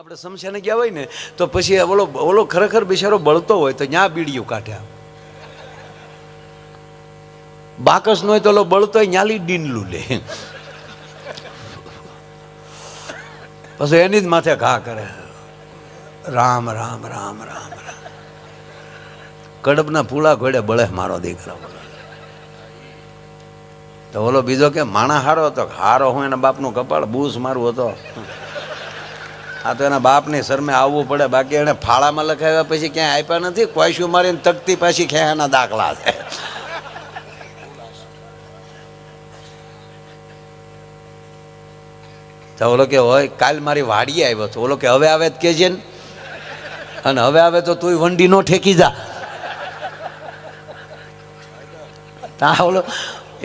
આપણે શમશાને ગયા હોય ને તો પછી ઓલો ખરેખર બિચારો બળતો હોય તો ત્યાં બીડીયું કાઢ્યા, બાકસ નો હોય તો ઓલો બળતો હોય ન્યાલી ડીનલું લે, પછી એની જ માથે ઘા કરે, રામ રામ રામ રામ રામ. કડબના પૂળા ઘોડે બળે મારો દીકરો. તો ઓલો બીજો કે માણા હારો હતો, હારો હું એના બાપનું કપાળ બૂસ મારું હતો. આ તો એના બાપની શરમે આવવું પડે, બાકી એને ફાળામાં લખાવ્યા પછી ક્યાંય આપ્યા નથી. કોઈશું મારીને તકતી પાછી ખેયાના દાખલા છે. તો ઓલો કે હોય કાલ મારી વાડીએ આવ્યો હતો. ઓલો કે હવે આવે જ કે છે ને, અને હવે આવે તો તું વંડી નો ઠેકી જા. તા ઓલો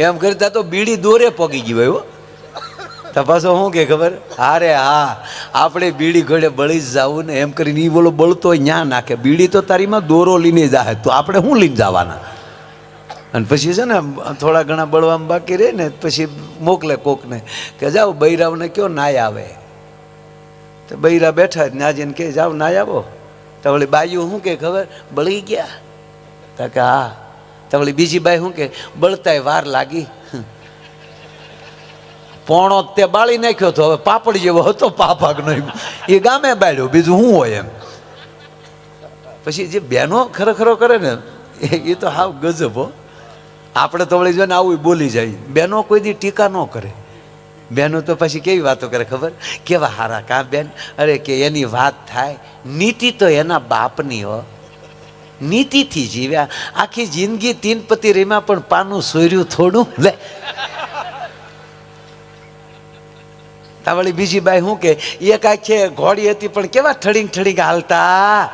એમ કરતા તો બીડી દોરે પગી ગઈ હોય. તો પાછો શું કે ખબર, અરે હા આપણે બીડી ઘોડે બળી જ જવું ને એમ કરીને એ બોલો બળતો હોય ન્યા નાખે. બીડી તો તારીમાં દોરો લઈને જાય, તો આપણે શું લઈને જવાના? અને પછી છે ને થોડા ઘણા બળવામાં બાકી રહે ને પછી મોકલે કોકને કે જાઓ બૈરાવને કયો નાય આવે. તો બૈરા બેઠા ના જઈને કે જાઓ નાય આવો. તો વળી બાયું શું કે ખબર, બળી ગયા. તો કે હા. તો વળી બીજી બાઈ શું કે બળતાય વાર લાગી. પોણો તે બાળી નાખ્યો તો હવે પાપડ જેવો હતો પાપાક નહીં, એ ગામે બાળ્યો, બીજું શું હોય એમ. પછી જે બહેનો ખરેખરો કરે ને એ તો હાવ ગજબ હો. આપણે તો વળી જો ને આવું બોલી જાય. બહેનો કોઈ દી ટીકા ન કરે. બહેનો તો પછી કેવી વાતો કરે ખબર, કેવા હારા કા બેન, અરે કે એની વાત થાય. નીતિ તો એના બાપની હો, નીતિથી જીવ્યા. આખી જિંદગી તીન પતિ રેમાં પણ પાનું સોર્યું થોડું લે. તાવળી બીજી બાઈ શું કે એક આંખે ઘોડી હતી પણ કેવા ઠડીંગ ઠડીંગ હાલતા.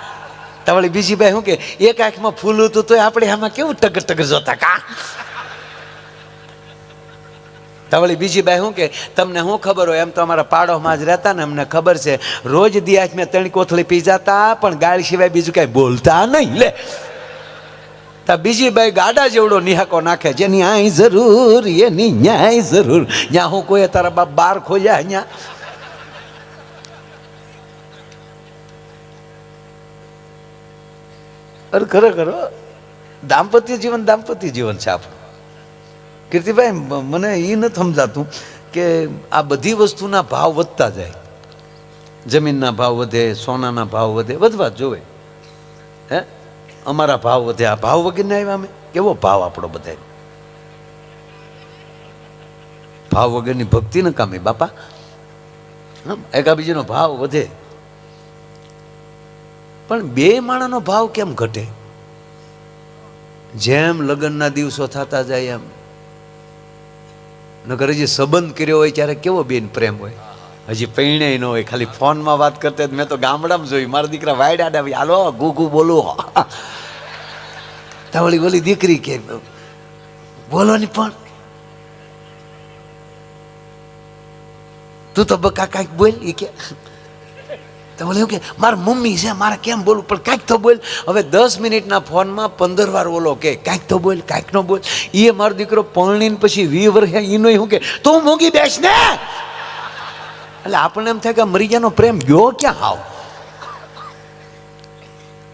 તાવળી બીજી બાઈ શું કે એક આંખમાં ફૂલ હતું તો આપણે આમાં કેવું ટગર ટગર જોતા કા. તાવળી બીજી બાઈ શું કે તમને શું ખબર હોય, એમ તો અમારા પાડોમાં જ રહેતા ને, અમને ખબર છે રોજ દિયાજ મેં 3 કોથળી પી જતા પણ ગાળ સિવાય બીજું કઈ બોલતા નહીં લે. તા બીજી બાઈ ગાડા જેવડો નિહાકો નાખે, જેની આઈ જરૂર એની ન્યાય જરૂર. ત્યાં હું કોઈ તારા બાપ બાર ખોલ્યા અહીંયા. અરે ખરેખર દાંપત્ય જીવન છે આપણું. કીર્તિભાઈ મને એ નથી સમજાતું કે આ બધી વસ્તુના ભાવ વધતા જાય. જમીનના ભાવ વધે, સોનાના ભાવ વધે, વધવા જ જોવે. હે અમારા ભાવ વધે, આ ભાવ વગરને આવ્યા અમે. કેવો ભાવ આપણો બધા, ભાવ વગરની ભક્તિ ન કામી બાપા. એકાબીજીનો ભાવ વધે પણ બે માણાનો ભાવ કેમ ઘટે? જેમ લગ્નના દિવસો થતા જાય એમ. નકર હજી સંબંધ કર્યો હોય ત્યારે કેવો બેન પ્રેમ હોય, હજી પૈણે ન હોય, ખાલી ફોનમાં વાત કરતા. મેં તો ગામડામાં જોયું, મારા દીકરા વાયડા હાલો ગુગુ બોલો. તાવળી બોલી દીકરી કે બોલો ની પણ તું તો બકા કાંઈક બોલ. એ કે તો બોલે કે મારા મમ્મી છે, મારે કેમ બોલવું, પણ કાંઈક તો બોલ. હવે 10 મિનિટના ફોનમાં 15 વાર ઓલો કે કાંઈક તો બોલ, કાંઈક નો બોલ. એ મારો દીકરો પરણીને પછી 20 વર્ષે એનો શું કે તું મૂંગી બેસ ને. એટલે આપણને એમ થાય કે મરી ગયાનો પ્રેમ ગયો ક્યાં હાવ.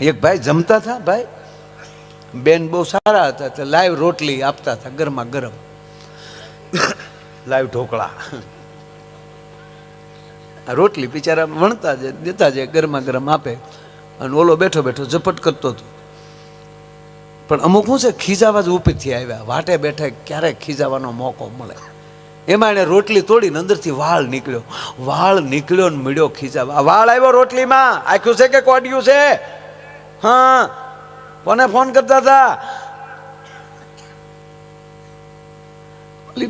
એક ભાઈ જમતા હતા, ભાઈ બેન બહુ સારા હતા, એટલે લાઈવ રોટલી આપતા હતા ગરમા ગરમ, લાઈવ ઢોકળા. રોટલી બિચારા વણતા જાય, દેતા જાય, ગરમા ગરમ આપે. અને ઓલો બેઠો બેઠો ઝપટ કરતો હતો. પણ અમુક શું છે ખીજાવા જ ઉપરથી આવ્યા, વાટે બેઠા ક્યારેક ખીજાવાનો મોકો મળે. એમાં એને રોટલી તોડીને અંદરથી વાળ નીકળ્યો ને મળ્યો ખીજાવા. વાળ આવ્યો રોટલીમાં, આખ્યું છે કે કોડિયું છે? હા, કોને ફોન કરતા હતા?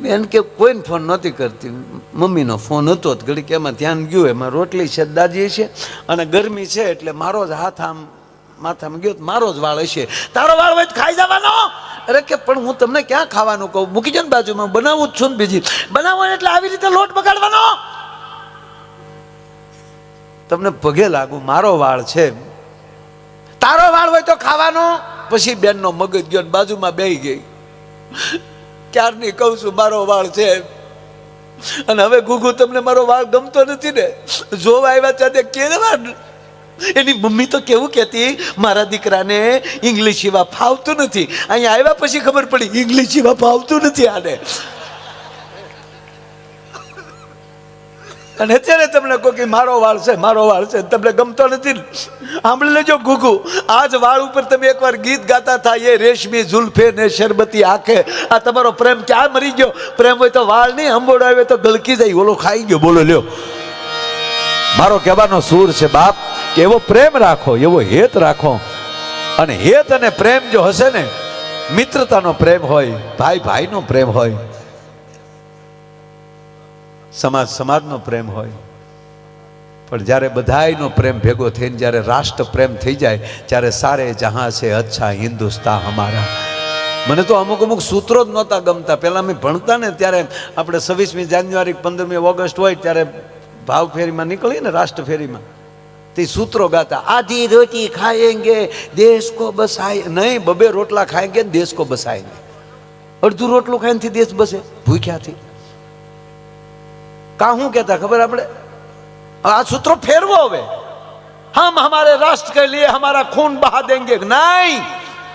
બેન કે કોઈને ફોન નહોતી કરતી, મમ્મીનો ફોન હતો. ઘડીક એમાં ધ્યાન ગયું, એમાં રોટલી છે, દાજી છે અને ગરમી છે એટલે મારો જ હાથ આમ માથામાં ગયો, મારો જ વાળ હશે. તારો વાળ હોય ખાઈ જવાનો. અરે કે પણ હું તમને ક્યાં ખાવાનું કહું, મૂકી જાઓ ને બાજુમાં, બનાવું જ છું ને. બીજી બનાવો એટલે આવી રીતે લોટ બગાડવાનો? તમને પગે લાગુ, મારો વાળ છે, તારો વાળ હોય તો ખાવાનો. પછી બેનનો મગજ ગયો બાજુમાં બેહી ગઈ. ક્યારની કહું છું મારો વાળ છે, અને હવે ગુગુ તમને મારો વાળ ગમતો નથી ને, જોવા આવ્યા ત્યારે કેવા એની મમ્મી તો કેવું કહેતી, મારા દીકરાને ઇંગ્લિશ એવા ફાવતું નથી. અહીંયા આવ્યા પછી ખબર પડી ઇંગ્લિશ એવા ફાવતું નથી આને. અને અત્યારે તમને કહો કે મારો વાળ છે, મારો વાળ છે, તમને ગમતો નથી. સાંભળી લેજો ગુગુ, આજ વાળ ઉપર તમે એકવાર ગીત ગાતા થાય, એ રેશમી ઝુલ્ફે ને શરબતી આંખે. આ તમારો પ્રેમ ક્યાં મરી ગયો? પ્રેમ હોય તો વાળ નહીં, અંબોડો આવે તો ગલકી જાય, ઓલો ખાઈ ગયો. બોલો લ્યો, મારો કહેવાનો સૂર છે બાપ કે એવો પ્રેમ રાખો, એવો હેત રાખો. અને હેત અને પ્રેમ જો હશે ને, મિત્રતાનો પ્રેમ હોય, ભાઈ ભાઈનો પ્રેમ હોય, સમાજ સમાજનો પ્રેમ હોય, પણ જ્યારે બધાયનો પ્રેમ ભેગો થઈને જ્યારે રાષ્ટ્ર પ્રેમ થઈ જાય, ત્યારે સારે જહાં છે અચ્છા હિન્દુસ્તાન હમારા. મને તો અમુક અમુક સૂત્રો જ નહોતા ગમતા. પહેલાં અમે ભણતા ને ત્યારે આપણે 26મી જાન્યુઆરી 15મી ઓગસ્ટ હોય ત્યારે ભાવ ફેરીમાં નીકળીએ ને, રાષ્ટ્ર ફેરીમાં, તે સૂત્રો ગાતા, આધી રોટી ખાएंगे દેશ કો બસાય. નહીં, બબે રોટલા ખાएंगे દેશ કો બસાएंगे. અડધું રોટલું ખાઈને દેશ બસે ભૂખ્યાથી. કા શું કહેતા ખબર? આપણે આ સૂત્રો ફેરવો હવે. હમ हमारे राष्ट्र के लिए हमारा खून बहा देंगे. नहीं,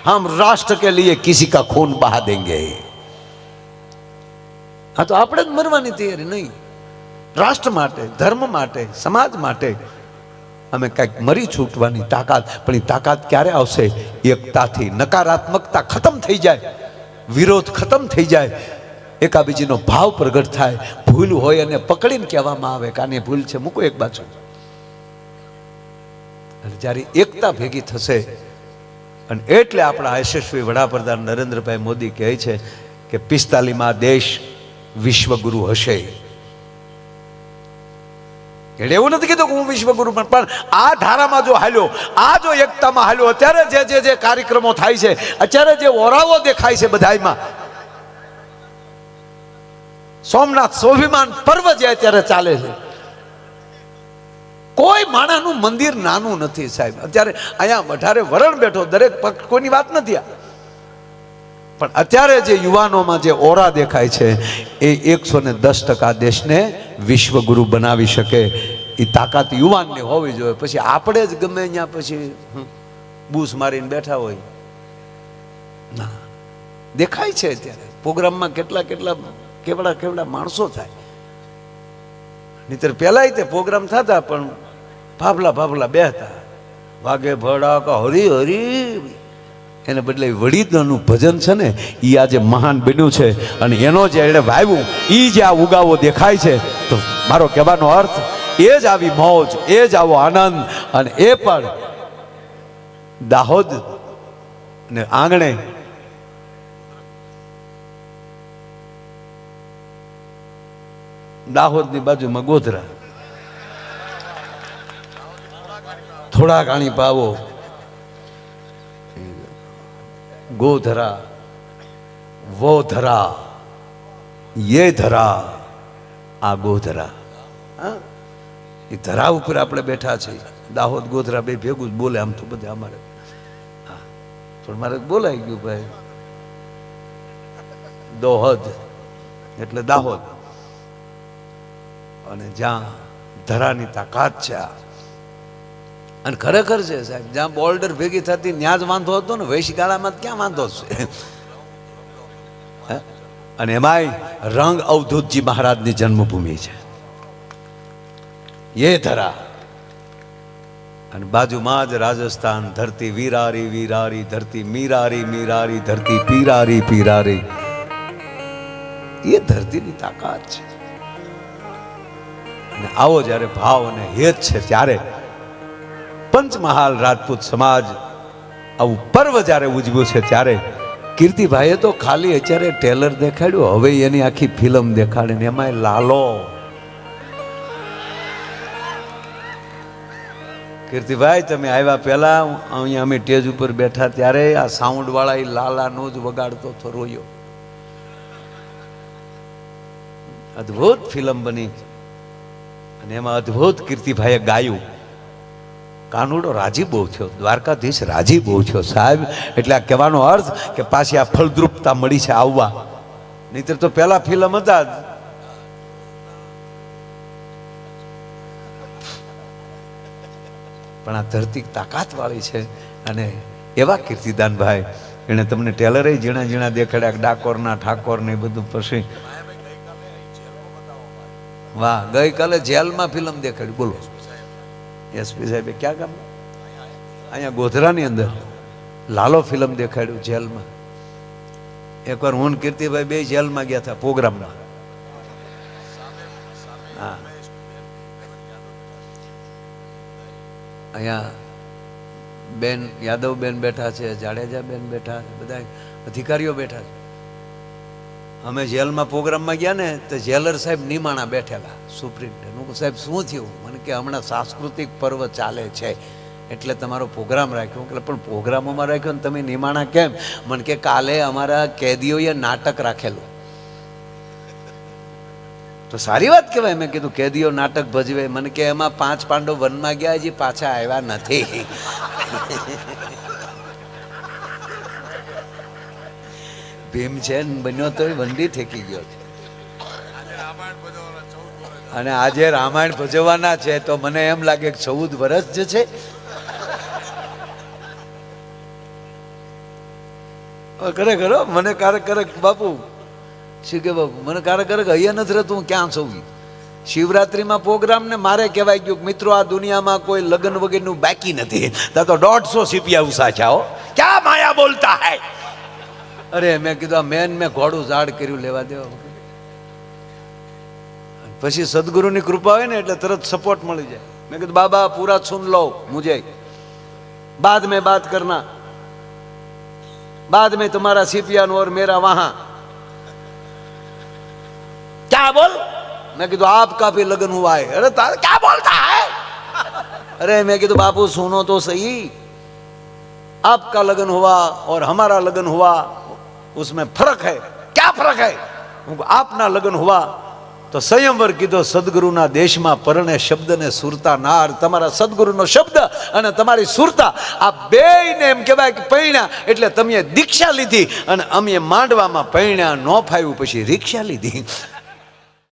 हम राष्ट्र के लिए किसी का खून बहा देंगे. હા તો આપણે જ મરવાની તૈયારી નહીં. રાષ્ટ્ર માટે, ધર્મ માટે, સમાજ માટે અમે કંઈક મરી છૂટવાની તાકાત. પણ એ તાકાત ક્યારે આવશે? એકતાથી. નકારાત્મકતા ખતમ થઈ જાય, વિરોધ ખતમ થઈ જાય, એકાબીજીનો ભાવ પ્રગટ થાય. ભૂલ હોય અને પકડીને કહેવામાં આવે કે આની ભૂલ છે, મૂકો એક બાજુ. અને જ્યારે એકતા ભેગી થશે, અને એટલે આપણા યશસ્વી વડાપ્રધાન નરેન્દ્રભાઈ મોદી કહે છે કે 45માં દેશ વિશ્વગુરુ હશે. એટલે એવું નથી કીધું કે હું વિશ્વગુરુ, પણ આ ધારામાં જો હાલ્યો, આ જો એકતામાં હાલ્યો, અત્યારે જે કાર્યક્રમો થાય છે, અત્યારે જે ઓરાવો દેખાય છે બધાયમાં, સોમનાથ સ્વાભિમાન પર્વ જે અત્યારે ચાલે છે, કોઈ માણાનું મંદિર નાનું નથી સાહેબ. અત્યારે અહીંયા વધારે વરણ બેઠો, દરેક પક્ષ કોઈની વાત નથી આ, પણ અત્યારે જે યુવાનોમાં જે ઓરા દેખાય છે એ 110% દેશને વિશ્વગુરુ બનાવી શકે એ તાકાત યુવાનની હોવી જોઈએ. પછી આપણે જ ગમે ત્યાં પછી બૂસ મારીને બેઠા હોય ના, દેખાય છે અત્યારે પ્રોગ્રામમાં કેટલા કેવડા માણસો થાય. નહીતર પહેલાં તે પ્રોગ્રામ થતા પણ ભાભલા બેહતા, વાગે ભડાકા હરી હરી, એને બદલે વડીદનું ભજન છે ને એ આજે મહાન બન્યું છે. અને એનો જે એણે વાવ્યું એ જે આ ઉગાવો દેખાય છે, તો મારો કહેવાનો અર્થ એ જ આવી મોજ, એ જ આવો આનંદ. અને એ પણ દાહોદ ને આંગણે દાહોદની બાજુમાં ગોધરા, થોડા ઘણી પાવો, ગોધરા, વો ધરા, ये ધરા, આ ગોધરા. હા, એ ધરા ઉપર આપણે બેઠા છીએ. દાહોદ ગોધરા બે ભેગું જ બોલે આમ તો બધે અમારે. હા, પણ મારે બોલાઈ ગયું ભાઈ, દોહદ એટલે દાહોદ. અને જ્યાં ધરાની તાકાત છે, અને ખરેખર છે સાહેબ, જ્યાં બોલ્ડર ભેગી થતી ત્યાં જ વાંધો હતો ને, વૈશગાળામાં ક્યાં વાંધો છે? અને એમાંય રંગ અવધૂતજી મહારાજની જન્મભૂમિ છે એ ધરા. અને બાજુમાં જ રાજસ્થાન, ધરતી વીરારી વીરારી, ધરતી મીરારી મીરારી, ધરતી પીરારી પીરારી. એ ધરતીની તાકાત છે. અને આવો જ્યારે ભાવ અને હેત છે, ત્યારે પંચમહાલ રાજપૂત સમાજ આવું પર્વ જ્યારે ઉજવ્યું છે, ત્યારે કીર્તિભાઈએ તો ખાલી અત્યારે ટેલર દેખાડ્યું, હવે એની આખી ફિલ્મ દેખાડે ને એમાંય લાલો. કીર્તિભાઈ તમે આવ્યા પહેલા અહીંયા અમે સ્ટેજ ઉપર બેઠા ત્યારે આ સાઉન્ડ વાળા એ લાલાનો જ વગાડતો હતો રોયો. અદ્ભુત ફિલ્મ બની અને એમાં અદ્ભુત કીર્તિભાઈએ ગાયું. કાનુડો રાજી બહુ થયો, દ્વારકાધીશ રાજી બહુ થયો સાહેબ. એટલે આ કહેવાનો અર્થ કે પાછી આ ફળદ્રુપતા મળી છે આવવા. નહીતર તો પહેલા ફિલ્મ હતા પણ આ ધરતી તાકાતવાળી છે. અને એવા કીર્તિદાનભાઈ એણે તમને ટેલરે ઝીણા ઝીણા દેખાડ્યા, ડાકોરના ઠાકોર ને બધું. પછી વાહ, ગઈકાલે જેલમાં ફિલ્મ દેખાડી. બોલો એસપી સાહેબે ક્યાં ગામ? અહીંયા ગોધરાની અંદર લાલો ફિલ્મ દેખાડ્યું જેલમાં. એકવાર હું કીર્તિભાઈ બે જેલમાં ગયા હતા પ્રોગ્રામમાં. હા, અહીંયા બેન યાદવ બેન બેઠા છે, જાડેજા બેન બેઠા છે, બધા અધિકારીઓ બેઠા છે. અમે જેલમાં પ્રોગ્રામમાં ગયા ને તો જેલર સાહેબ નિમાણા બેઠેલા, સુપ્રિન્ટેન્ડન્ટ. હું સાહેબ શું થયું? મને કે હમણાં સાંસ્કૃતિક પર્વ ચાલે છે એટલે તમારો પ્રોગ્રામ રાખ્યો. એટલે પણ પ્રોગ્રામોમાં રાખ્યો ને તમે નિમાણા કેમ? મને કે કાલે અમારા કેદીઓએ નાટક રાખેલું. તો સારી વાત કહેવાય. મેં કીધું કેદીઓ નાટક ભજવે? મને કે એમાં 5 પાંડવ વનમાં ગયા, હજી પાછા આવ્યા નથી. ભીમ છે બન્યો તો વંડી ઠેકી ગયો છે. અને આજે રામાયણ ભજવવાના છે તો મને એમ લાગે કે 14 વર્ષ જ છે. ખરેખર મને ક્યારેક બાપુ શું કે બાપુ, મને ક્યારેક અહીંયા નથી રહેતું, હું ક્યાં છું. શિવરાત્રીમાં પ્રોગ્રામ ને મારે કહેવાય ગયું કે મિત્રો આ દુનિયામાં કોઈ લગ્ન વગેરેનું બાકી નથી. ત્યાં તો 150 સિપિયા ઉસાચાઓ, ક્યાં માયા બોલતા હૈ. અરે મેં કીધું આ મેં ઘોડું ઝાડ કર્યું, લેવા દેવા. પછી સદગુરુની કૃપા હોય ને એટલે તરત સપોર્ટ મળી જાય. મેં કીધું બાબા પૂરા સુન લો મુझे, बाद में बात करना, बाद में तुम्हारा सीपिया और मेरा वहां. क्या बोल? मैं कीधु आपका भी लगन हुआ है. अरे क्या बोलता है? अरे मैं कीधु बापू सुनो तो सही, आपका लगन हुआ और हमारा लगन हुआ उसमें फर्क है. क्या फर्क है? आपना लगन हुआ તો સંયમવર કીધો સદગુરુના દેશમાં પરણે શબ્દ ને સુરતા નાર. તમારા સદગુરુનો શબ્દ અને તમારી સુરતા આ બેયને એમ કહેવાય કે પૈણ્યા એટલે તમે દીક્ષા લીધી અને અમે માંડવામાં પૈણ્યા. ન ફાવ્યું પછી રીક્ષા લીધી.